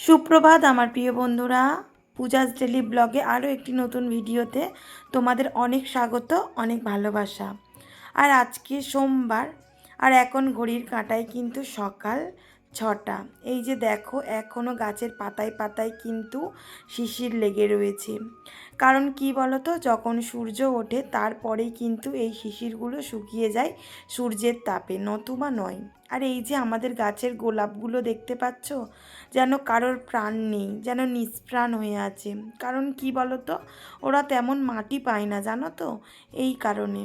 সুপ্রভাত আমার প্রিয় বন্ধুরা, পূজাস ডেলি ব্লগে আরও একটি নতুন ভিডিওতে তোমাদের অনেক স্বাগত, অনেক ভালোবাসা। আর আজকে সোমবার, আর এখন ঘড়ির কাঁটায় কিন্তু সকাল 6টা। এই যে দেখো, এখনও গাছের পাতায় পাতায় কিন্তু শিশির লেগে রয়েছে। কারণ কি বলো তো, যখন সূর্য ওঠে তারপরেই কিন্তু এই শিশিরগুলো শুকিয়ে যায় সূর্যের তাপে, নতুবা নয়। আর এই যে আমাদের গাছের গোলাপগুলো দেখতে পাচ্ছ, যেন কারোর প্রাণ নেই, যেন নিষ্প্রাণ হয়ে আছে। কারণ কি বলো তো, ওরা তেমন মাটি পায় না, জানো তো। এই কারণে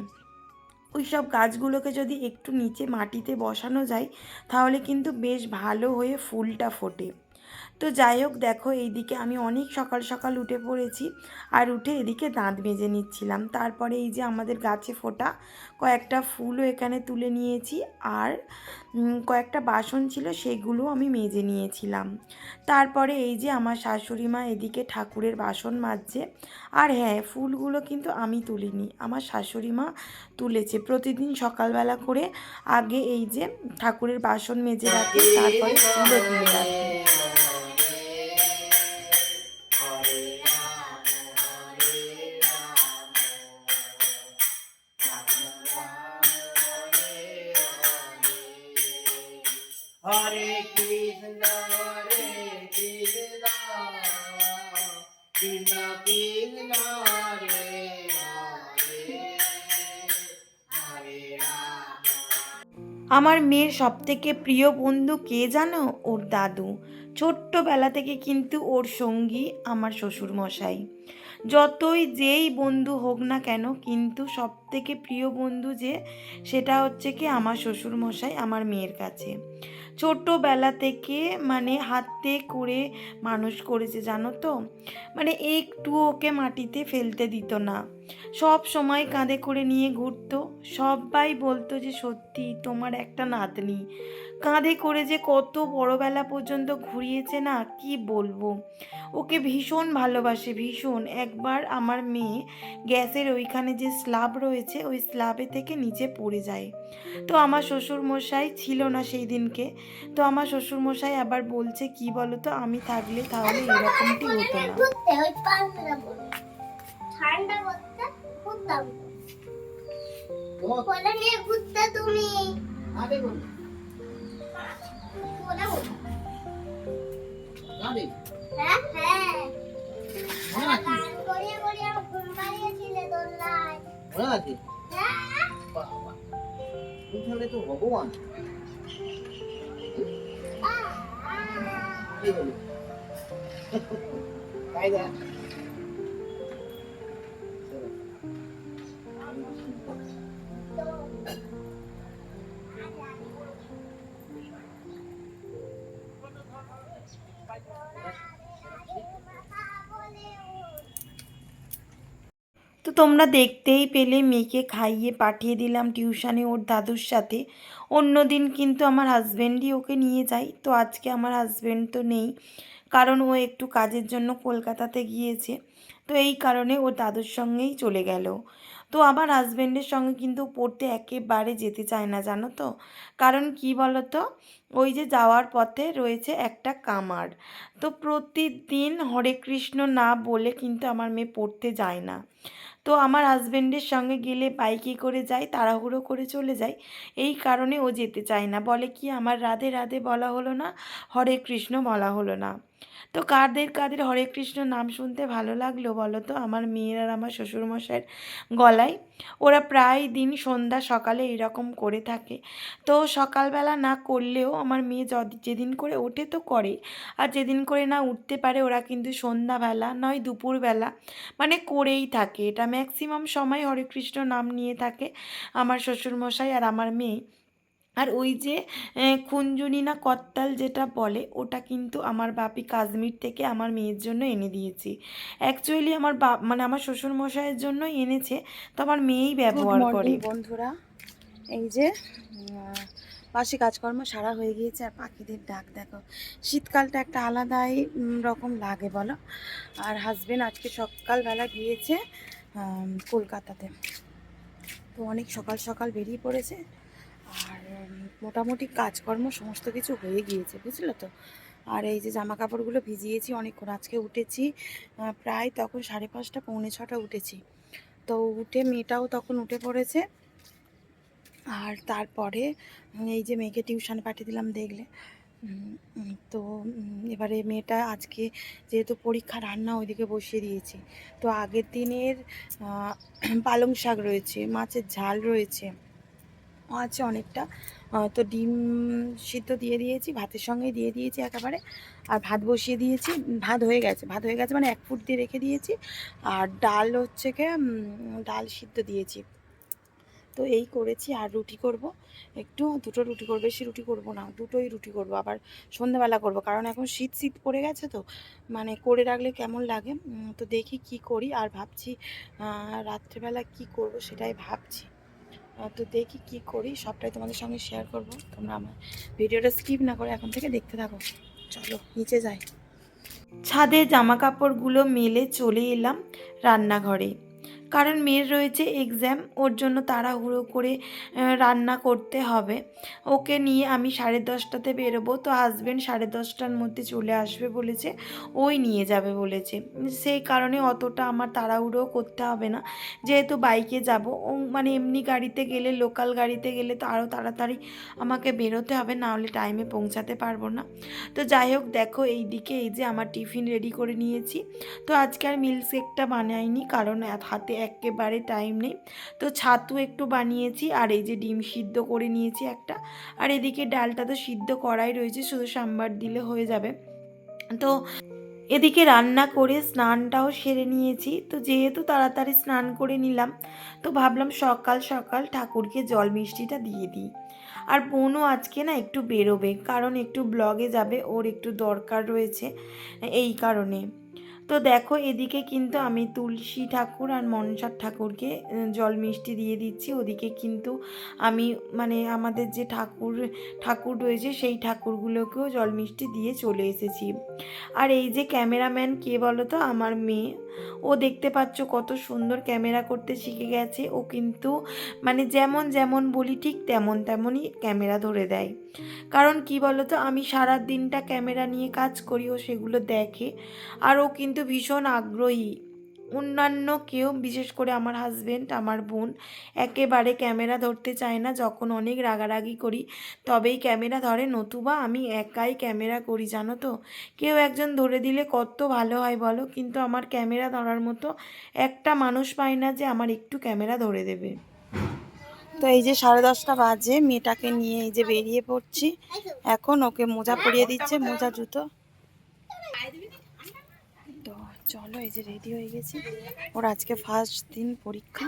ওই সব গাছগুলোকে যদি একটু নিচে মাটিতে বসানো যায়, তাহলে কিন্তু বেশ ভালো হয়ে ফুলটা ফোটে। তো যাই হোক, দেখো এইদিকে আমি অনেক সকাল সকাল উঠে পড়েছি, আর উঠে এদিকে দাঁত মেজে নিচ্ছিলাম। তারপরে এই যে আমাদের গাছে ফোটা কয়েকটা ফুলও এখানে তুলে নিয়েছি, আর কয়েকটা বাসন ছিল সেগুলো আমি মেজে নিয়েছিলাম। তারপরে এই যে আমার শাশুড়ি মা এদিকে ঠাকুরের বাসন মাজছে। আর হ্যাঁ, ফুলগুলো কিন্তু আমি তুলিনি, আমার শাশুড়ি মা তুলেছে। প্রতিদিন সকালবেলা করে আগে এই যে ঠাকুরের বাসন মেজে রাখে, তারপরে ফুলও তুলে রাখে। হরে কৃষ্ণ কৃষ্ণ কৃষ্ণ রে হরে হরে রাম। আমার মেয়ের সবথেকে প্রিয় বন্ধু কে জানো? ওর দাদু। ছোট্টবেলা থেকে কিন্তু ওর সঙ্গী আমার শ্বশুরমশাই। যতই যেই বন্ধু হোক না কেন, কিন্তু সবথেকে প্রিয় বন্ধু যে, সেটা হচ্ছে কি আমার শ্বশুরমশাই আমার মেয়ের কাছে। ছোট্টবেলা থেকে মানে হাতে করে মানুষ করেছে, জানো তো। মানে একটু ওকে মাটিতে ফেলতে দিত না, সব সময় কাঁধে করে নিয়ে ঘুরতো। সবাই বলতো যে সত্যি তোমার একটা নাতনি। কাঁধে করে যে কত বড়বেলা পর্যন্ত ঘুরিয়েছে না, কি বলবো। ওকে ভীষণ ভালোবাসে, ভীষণ। একবার আমার মেয়ে গ্যাসের ওইখানে যে স্ল্যাব রয়েছে, ওই স্ল্যাবে থেকে নিচে পড়ে যায়। তো আমার শ্বশুরমশাই ছিল না সেই দিনকে। তো আমার শ্বশুরমশাই আবার বলছে, কি বলো তো, আমি থাকলে তাহলে এরকমটি হতো না। ঠান্ডা করতে ঘুরতাম, কোলে নিয়ে ঘুরতে তুমি আবে বল কোলে বল। আবে হ্যাঁ হ্যাঁ, মনে আছে গান করিয়ে করিয়ে ঘুম পাড়িয়েছিলে দোলনায়। মনে আছে হ্যাঁ বাবা, তুই তাহলে তো ভগবান। কি বলি তাই না? তো তোমরা দেখতেই পেলে, মেয়েকে খাইয়ে পাঠিয়ে দিলাম টিউশনে ওর দাদুর সাথে। অন্য দিন কিন্তু আমার হাজব্যান্ডই ওকে নিয়ে যায়, তো আজকে আমার হাজব্যান্ড তো নেই, কারণ ও একটু কাজের জন্য কলকাতাতে গিয়েছে। তো এই কারণে ও দাদুর সঙ্গেই চলে গেল। তো আমার হাজব্যান্ডের সঙ্গে কিন্তু পড়তে একেবারে যেতে চায় না, জানো তো। কারণ কি বলো তো, ওই যে যাওয়ার পথে রয়েছে একটা কামার। তো প্রতিদিন হরে কৃষ্ণ না বলে কিন্তু আমার মেয়ে পড়তে যায় না। তো আমার হাজব্যান্ডের সঙ্গে গেলে বাইকে করে যাই, তাড়াহুড়ো করে চলে যাই। এই কারণে ও যেতে চায় না, বলে কি আমার রাধে রাধে বলা হলো না, হরে কৃষ্ণ বলা হলো না। তো কাদের কাদের হরে কৃষ্ণ নাম শুনতে ভালো লাগলো বলো তো, আমার মেয়ের আর আমার শ্বশুরমশাইয়ের গলায়। ওরা প্রায় দিন সন্ধ্যা সকালে এরকম করে থাকে। তো সকালবেলা না করলেও আমার মেয়ে যেদিন করে ওঠে তো করে, আর যেদিন করে না উঠতে পারে ওরা কিন্তু সন্ধ্যাবেলা নয় দুপুরবেলা মানে করেই থাকে। এটা ম্যাক্সিমাম সময় হরে কৃষ্ণ নাম নিয়ে থাকে আমার শ্বশুরমশাই আর আমার মেয়ে। আর ওই যে খুঞ্জুনি না কত্তাল যেটা বলে, ওটা কিন্তু আমার বাপি কাশ্মীর থেকে আমার মেয়ের জন্য এনে দিয়েছি। অ্যাকচুয়ালি আমার মানে আমার শ্বশুরমশাইয়ের জন্যই এনেছে, তো আমার মেয়েই ব্যবহার করে। গুড মর্নিং বন্ধুরা, এই যে বাসি কাজকর্ম সারা হয়ে গিয়েছে, আর পাখিদের ডাক দেখো। শীতকালটা একটা আলাদাই রকম লাগে বলো। আর হাজবেন্ড আজকে সকালবেলা গিয়েছে কলকাতাতে। তো অনেক সকাল সকাল বেরিয়ে পড়েছে, আর মোটামুটি কাজকর্ম সমস্ত কিছু হয়ে গিয়েছে, বুঝলো তো। আর এই যে জামা কাপড়গুলো ভিজিয়েছি অনেকক্ষণ, আজকে উঠেছি প্রায় তখন 5:30 পৌনে 6টা উঠেছি। তো উঠে মেয়েটাও তখন উঠে পড়েছে। আর তারপরে এই যে মেয়েকে টিউশন পাঠিয়ে দিলাম দেখলে। তো এবারে মেয়েটা আজকে যেহেতু পরীক্ষা, রান্না ওইদিকে বসিয়ে দিয়েছি। তো আগের দিনের পালং শাক রয়েছে, মাছের ঝাল রয়েছে, আছে অনেকটা। তো ডিম সিদ্ধ দিয়ে দিয়েছি, ভাতের সঙ্গেই দিয়ে দিয়েছি একেবারে। আর ভাত বসিয়ে দিয়েছি, ভাত হয়ে গেছে মানে 1 ফুট দিয়ে রেখে দিয়েছি। আর ডাল হচ্ছে ডাল সিদ্ধ দিয়েছি। তো এই করেছি। আর রুটি করব, দুটো রুটি করব, বেশি রুটি করব না, দুটোই রুটি করব। আবার সন্ধ্যাবেলা করব, কারণ এখন শীত পড়ে গেছে, তো মানে করে রাখলে কেমন লাগে। তো দেখি কি করি। আর ভাবছি রাত্রেবেলা কি করব সেটাই ভাবছি। তো দেখি কি করি, সবটাই তোমাদের সঙ্গে শেয়ার করব। তোমরা আমার ভিডিওটা স্কিপ না করে এখন থেকে দেখতে থাকো। চলো নিচে যাই। ছাদে জামা কাপড়গুলো মেলে চলে এলাম রান্নাঘরে, কারণ মেয়ের রয়েছে এক্সাম, ওর জন্য তাড়াহুড়ো করে রান্না করতে হবে। ওকে নিয়ে আমি 10:30টাতে বেরোবো, তো হাজব্যান্ড 10:30টার মধ্যে চলে আসবে বলেছে, ওই নিয়ে যাবে বলেছে। সেই কারণে অতটা আমার তাড়াহুড়ো করতে হবে না, যেহেতু বাইকে যাব। ও মানে এমনি গাড়িতে গেলে, লোকাল গাড়িতে গেলে তো আরও তাড়াতাড়ি আমাকে বেরোতে হবে, না হলে টাইমে পৌঁছাতে পারবো না। তো যাই হোক, দেখো এই দিকে এই যে আমার টিফিন রেডি করে নিয়েছি। তো আজকে আর মিল্কশেকটা বানাইনি, কারণ হাতে একেবারে টাইম নেই। তো ছাতু একটু বানিয়েছি, আর এই যে ডিম সিদ্ধ করে নিয়েছি একটা। আর এদিকে ডালটা তো সিদ্ধ করাই রয়েছে, শুধু সাম্বার দিলে হয়ে যাবে। তো এদিকে রান্না করে স্নানটাও সেরে নিয়েছি। তো যেহেতু তাড়াতাড়ি স্নান করে নিলাম, তো ভাবলাম সকাল সকাল ঠাকুরকে জল মিষ্টিটা দিয়ে দিই। আর বোনও আজকে না একটু বেরোবে, কারণ একটু ব্লগে যাবে, ওর একটু দরকার রয়েছে, এই কারণে। তো দেখো এদিকে কিন্তু আমি তুলসী ঠাকুর আর মনসার ঠাকুরকে জল মিষ্টি দিয়ে দিচ্ছি। ওদিকে কিন্তু আমি মানে আমাদের যে ঠাকুর রয়েছে সেই ঠাকুরগুলোকেও জল মিষ্টি দিয়ে চলে এসেছি। আর এই যে ক্যামেরাম্যান কে বলো তো? আমার মেয়ে। ও দেখতে পাচ্ছ কত সুন্দর ক্যামেরা করতে শিখে গেছে। ও কিন্তু মানে যেমন যেমন বলি ঠিক তেমনই ক্যামেরা ধরে দেয়। কারণ কি বলো তো, আমি সারা দিনটা ক্যামেরা নিয়ে কাজ করি, ও সেগুলো দেখে। আর ও কিন্তু ভীষণ আগ্রহী। অন্যান্য কেউ, বিশেষ করে আমার হাজবেন্ড, আমার বোন একেবারে ক্যামেরা ধরতে চায় না। যখন অনেক রাগারাগি করি তবেই ক্যামেরা ধরে, নতুবা আমি একাই ক্যামেরা করি, জানো তো। কেউ একজন ধরে দিলে কত ভালো হয় বলো, কিন্তু আমার ক্যামেরা ধরার মতো একটা মানুষ পাই না যে আমার একটু ক্যামেরা ধরে দেবে। তো এই যে 10:30 বাজে, মেয়েটাকে নিয়ে এই যে বেরিয়ে পড়ছি। এখন ওকে মোজা পরিয়ে দিচ্ছে, মোজা জুতো। তো চলো, এই যে রেডি হয়ে গেছি। ওর আজকে ফার্স্ট দিন পরীক্ষা।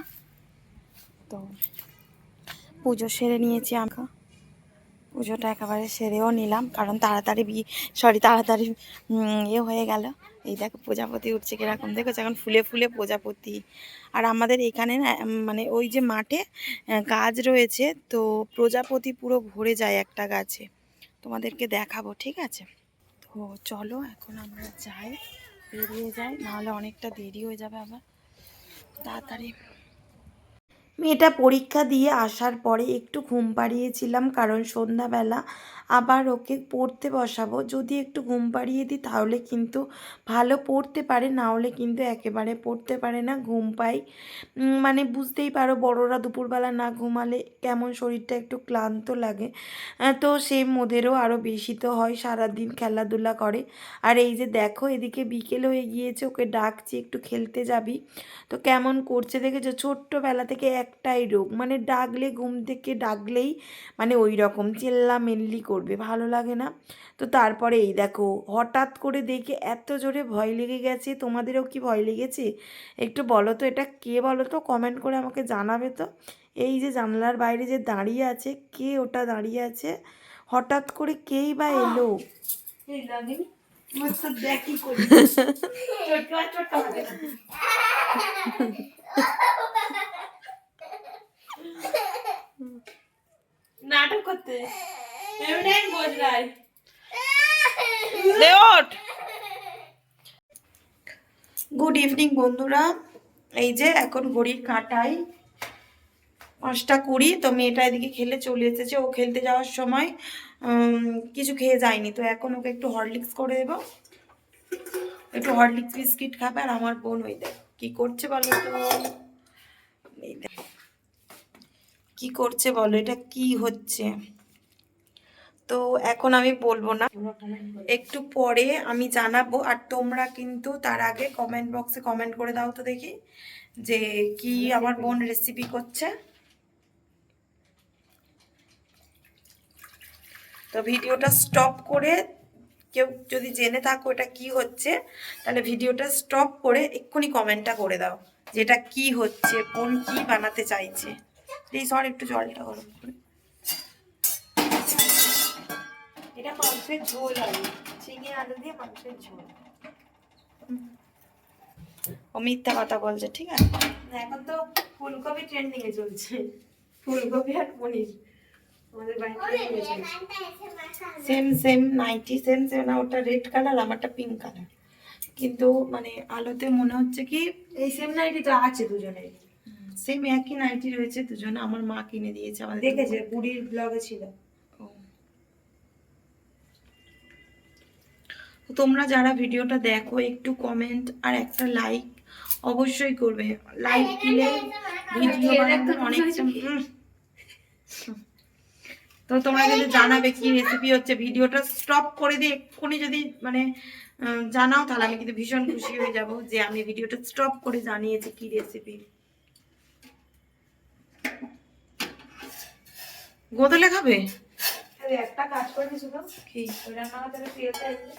তো পুজো সেরে নিয়েছি আমরা, পুজোটা একেবারে সেরেও নিলাম, কারণ তাড়াতাড়ি হয়ে গেল। এই দেখো প্রজাপতি উঠছে কিরকম, দেখেছো এখন ফুলে ফুলে প্রজাপতি। আর আমাদের এখানে না মানে ওই যে মাঠে গাছ রয়েছে, তো প্রজাপতি পুরো ভরে যায় একটা গাছে। তোমাদেরকে দেখাবো, ঠিক আছে? তো চলো এখন আমরা বেরিয়ে যাই, নাহলে অনেকটা দেরি হয়ে যাবে আবার। তাড়াতাড়ি মেয়েটা পরীক্ষা দিয়ে আসার পরে একটু ঘুম পাড়িয়েছিলাম, কারণ সন্ধ্যাবেলা আবার ওকে পড়তে বসাবো। যদি একটু ঘুম পাড়িয়ে দিই তাহলে কিন্তু ভালো পড়তে পারে, না হলে কিন্তু একেবারে পড়তে পারে না, ঘুম পায়। মানে বুঝতেই পারো, বড়রা দুপুরবেলা না ঘুমালে কেমন শরীরটা একটু ক্লান্ত লাগে। তো সে মোদেরও আরও বেশি তো হয়, সারাদিন খেলাধুলা করে। আর এই যে দেখো এদিকে বিকেল হয়ে গিয়েছে, ওকে ডাকছি একটু খেলতে যাবি। তো কেমন করছে দেখেছো, ছোট্টবেলা থেকে একটাই রোগ, মানে ঘুম থেকে ডাকলেই মানে ওই রকম চেল্লামেল্লি করবে, ভালো লাগে না। তো তারপরে এই দেখো হঠাৎ করে দেখে এত জোরে ভয় লেগে গেছে। তোমাদেরও কি ভয় লেগেছে? একটু বলো তো, এটা কে বলো তো, কমেন্ট করে আমাকে জানাবে তো। এই যে জানলার বাইরে যে দাঁড়িয়ে আছে, কে ওটা দাঁড়িয়ে আছে? হঠাৎ করে কেই বা এলো? দেখি করি নাটক করতে গুড ইভিনিং বন্ধুরা। এই যে এখন ঘড়ির কাঁটায় 5:20 তো মেয়েটা এদিকে খেলে চলে এসেছে। ও খেলতে যাওয়ার সময় কিছু খেয়ে যায়নি, তো এখন ওকে একটু হরলিক্স করে দেবো, একটু হরলিক্স বিস্কিট খাবে। আর আমার বোন ওই দেখ কি করছে বলো তো, এই দেখ কি করছে বলো, এটা কি হচ্ছে। তো এখন আমি বলবো না, একটু পরে আমি জানাবো। আর তোমরা কিন্তু তার আগে কমেন্ট বক্সে কমেন্ট করে দাও তো দেখি যে কি আমার বোন রেসিপি করছে। তো ভিডিওটা স্টপ করে, কেউ যদি জেনে থাকো এটা কি হচ্ছে, তাহলে ভিডিওটা স্টপ করে এক্ষুনি কমেন্টটা করে দাও যে এটা কি হচ্ছে, বোন কি বানাতে চাইছে। এই সর একটু জলটা গরম করে। এটা মাংসের ঝোল, আলু চিংড়ি আলু দিয়ে মাংসের ঝোল। ও মিথ্যা কথা বলছে, ঠিক আছে। এখন তো ফুলকপি ট্রেন্ডিং এ চলছে, ফুলকপি আর পনির আমাদের বাড়িতে same same nightie, same same no, ওটা রেড কালার আমারটা পিঙ্ক কালার, কিন্তু মানে আলোতে মনে হচ্ছে কি এই সেম নাইটি তো আছে দুজনের, সেম একই নাইটি রয়েছে দুজনে। আমার মা কিনে দিয়েছে আমাদের। দেখেছে বুড়ির ব্লগে ছিল। তোমরা যারা ভিডিওটা দেখো একটু কমেন্ট আর একটা লাইক অবশ্যই করবে। লাইক দিলে ভিডিও বানাতে অনেকটা তো তোমরা কিন্তু জানাবে কি রেসিপি হচ্ছে। ভিডিওটা স্টপ করে দিয়ে এক্ষুনি যদি মানে জানাও, তাহলে আমি কিন্তু ভীষণ খুশি হয়ে যাব যে আমি ভিডিওটা স্টপ করে জানিয়েছি কি রেসিপি। গোদলে খাবে? একটা কাজ করবি শুধু, কি? ওই রান্নাঘর থেকে ফিরেতে আসবে।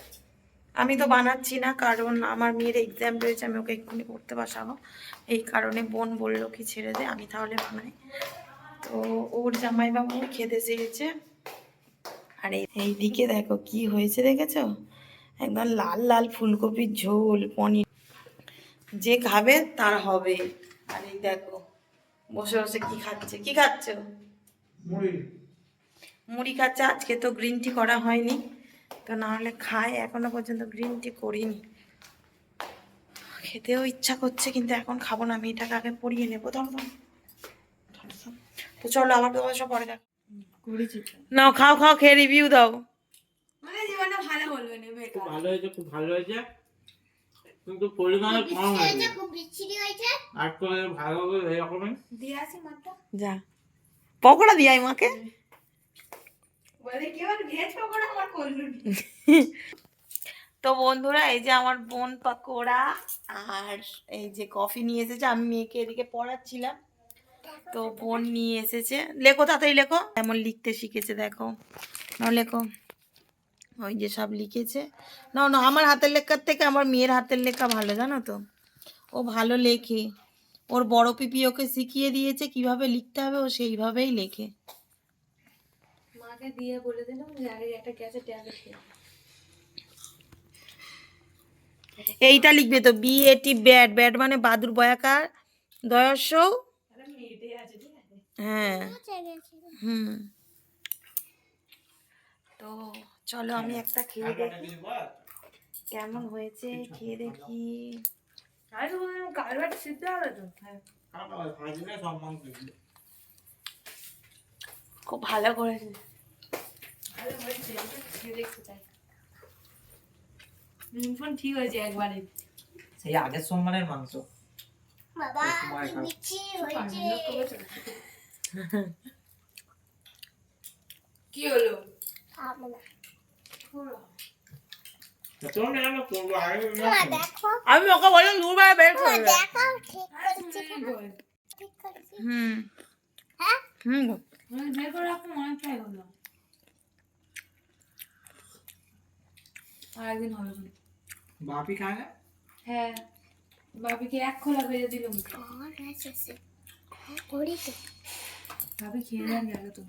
আমি তো বানাচ্ছি না, কারণ আমার মেয়ের এক্সাম রয়েছে, আমি ওকে এক্ষুনি পড়তে বসাবো। এই কারণে বোন বললো কি ছেড়ে দে, আমি তাহলে বানাই। তো ওর জামাইবাবু খেতে চেয়েছে। আর এই দিকে দেখো কি হয়েছে, দেখেছো? একদম লাল লাল ফুলকপির ঝোল, পনির, যে খাবে তার হবে। আর এই দেখো বসে বসে কি খাচ্ছে, কি খাচ্ছ? মুড়ি খাচ্ছে। আজকে তো গ্রিন টি করা হয়নি, তো না হলে খাই, এখনো পর্যন্ত গ্রিন টি করিনি। খেতেও ইচ্ছা করছে কিন্তু এখন খাবো না, মেয়েটাকে আগে পড়িয়ে নেবো। ধরো তো চলো, আমার তোমার সব পরে দেখো। নাও খাও খাও, খেয়ে রিভিউ দাও। মানে জীবনটা ভালো বলবে না, খুব বেকার। ভালো হয়েছে, খুব ভালো হয়েছে, কিন্তু পরিমাণে কম হয়েছে। খুব বিচ্ছিরি হয়েছে। আর তো ভালো করে এরকমই দিয়ে আসি মাত্র। যা পকোড়া দিয়াই মাকে। বলে কি আর ভেজ পকোড়া আমার করলু। তো বন্ধুরা, এই যে আমার বোন পাকোড়া আর এই যে কফি নিয়ে এসেছে। আমি মেয়েকে এদিকে পড়াচ্ছিলাম, তো বোন নিয়ে এসেছে। লেখো তাড়াতাড়ি লেখো, এমন লিখতে শিখেছে দেখো। নাও লেখো, ওই যে সব লিখেছে। না না, আমার হাতের লেখার থেকে আমার মেয়ের হাতের লেখা ভালো, জানো তো। ও ভালো লেখে, ওর বড় পিপি ওকে শিখিয়ে দিয়েছে কিভাবে লিখতে হবে, ও সেইভাবেই লেখে। মাকে দিয়ে বলে দিলাম যে আগে একটা গ্যাসের ট্যাবলেট খেয়ে। এইটা লিখবে তো, BAT ব্যাট, ব্যাট মানে বাদুর বয়াকার দয়স্য। আরে মেয়েটে আছে, ঠিক আছে। হ্যাঁ হুম। তো চলো আমি একটা খেয়ে দেখি কেমন হয়েছে, খেয়ে দেখি। আমি তো বললাম কালবাট সিদ্ধ হবে তো। হ্যাঁ, ভাজলে সব মাংস খুব ভালো করেছে। ভালো হয়েছে, খেয়ে দেখতে চাই। ফোন ঠিক হয়েছে একবারে। সেই আগের সোমবারের মাংস। বাবা কি বিচ্ছিরি হয়েছে। কি হলো? খাবো না। তোমরা কেন করবো আগে মা দেখো, আমি ওকে বললাম দুবার বের মা করবে। দেখো ঠিক করেছে Very কিনা? good. ঠিক করেছে। হুম হ্যাঁ হুম। বের করে রাখো, অনেকটাই হলো। আর একদিন হবে না। বাপি খায় না? হ্যাঁ, বাবিকে এক খোলা বেজে দিলাম। আর আছে হ্যাঁ করি তো। ভাবি খেয়ে যান গেল তো।